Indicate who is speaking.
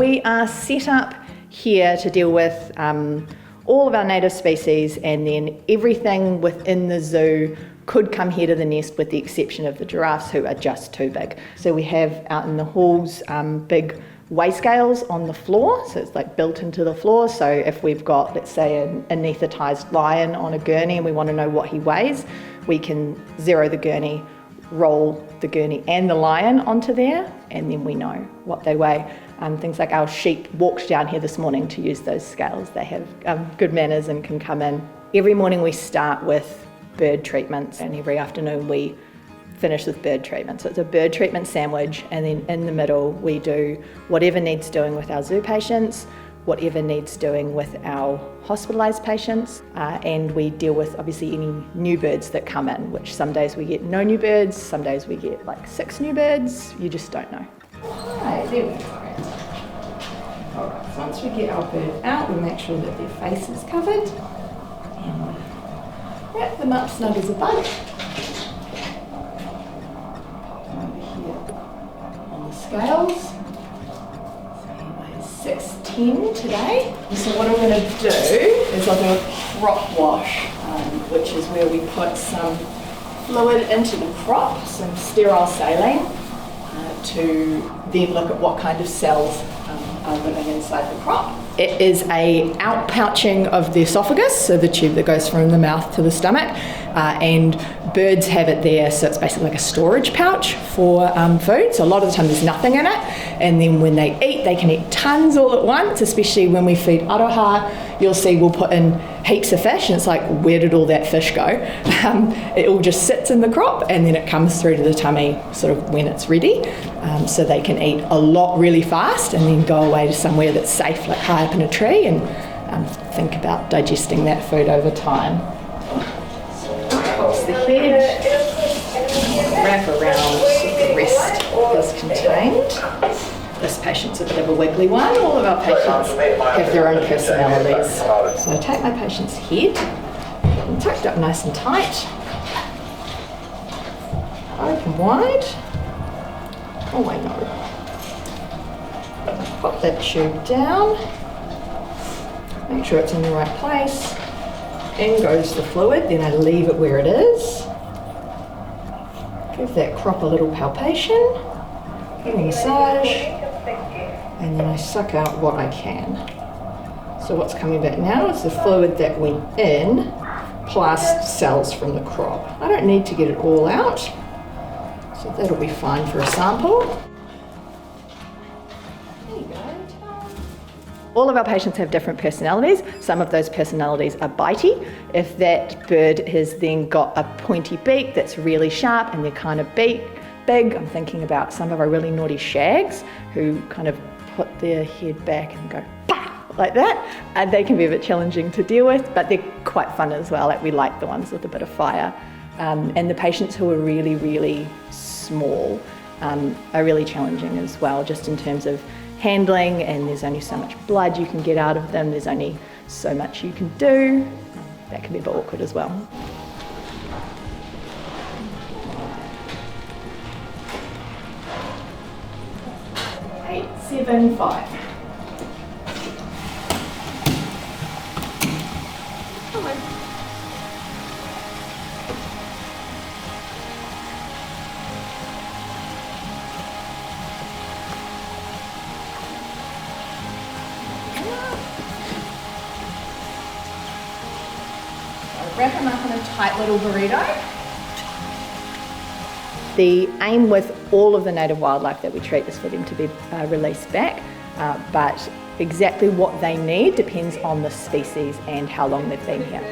Speaker 1: we are set up here to deal with all of our native species, and then everything within the zoo could come here to the nest with the exception of the giraffes, who are just too big. So we have out in the halls big weigh scales on the floor, so it's like built into the floor. So if we've got, let's say, an anaesthetised lion on a gurney and we want to know what he weighs, we can zero the gurney, roll the gurney and the lion onto there, and then we know what they weigh. Things like our sheep walked down here this morning to use those scales. They have good manners and can come in. Every morning we start with bird treatments, and every afternoon we finish with bird treatment. So it's a bird treatment sandwich, and then in the middle we do whatever needs doing with our zoo patients, whatever needs doing with our hospitalised patients, and we deal with obviously any new birds that come in, which some days we get no new birds, some days we get like 6 new birds, you just don't know. Right, there we go. Alright, so once we get our bird out, we make sure that their face is covered, and we wrap them up snug as a bug. Scales. So he weighs 610 today. So what I'm going to do is I'll do a crop wash, which is where we put some fluid into the crop, some sterile saline, to then look at what kind of cells are living inside the crop. It is a outpouching of the esophagus, so the tube that goes from the mouth to the stomach, and birds have it there, so it's basically like a storage pouch for food. So a lot of the time there's nothing in it, and then when they eat, they can eat tons all at once, especially when we feed aroha. You'll see we'll put in heaps of fish, and it's like, where did all that fish go? It all just sits in the crop, and then it comes through to the tummy sort of when it's ready, so they can eat a lot really fast and then go away to somewhere that's safe, like high up in a tree, and think about digesting that food over time. Across the head, wrap around the rest is contained. This patient's a bit of a wiggly one. All of our patients have their own personalities. So I take my patient's head and tucked up nice and tight, open wide. Oh, I know. Pop that tube down, make sure it's in the right place. In goes the fluid, then I leave it where it is. Give that crop a little palpation, give a massage, and then I suck out what I can. So what's coming back now is the fluid that went in, plus cells from the crop. I don't need to get it all out, so that'll be fine for a sample. All of our patients have different personalities. Some of those personalities are bitey. If that bird has then got a pointy beak that's really sharp and they're kind of big, I'm thinking about some of our really naughty shags who kind of put their head back and go bah! Like that. And they can be a bit challenging to deal with, but they're quite fun as well. Like, we like the ones with a bit of fire. And the patients who are really, really small are really challenging as well, just in terms of handling, and there's only so much blood you can get out of them, there's only so much you can do. That can be a bit awkward as well. 875. Hello. Wrap them up in a tight little burrito. The aim with all of the native wildlife that we treat is for them to be released back, but exactly what they need depends on the species and how long they've been here.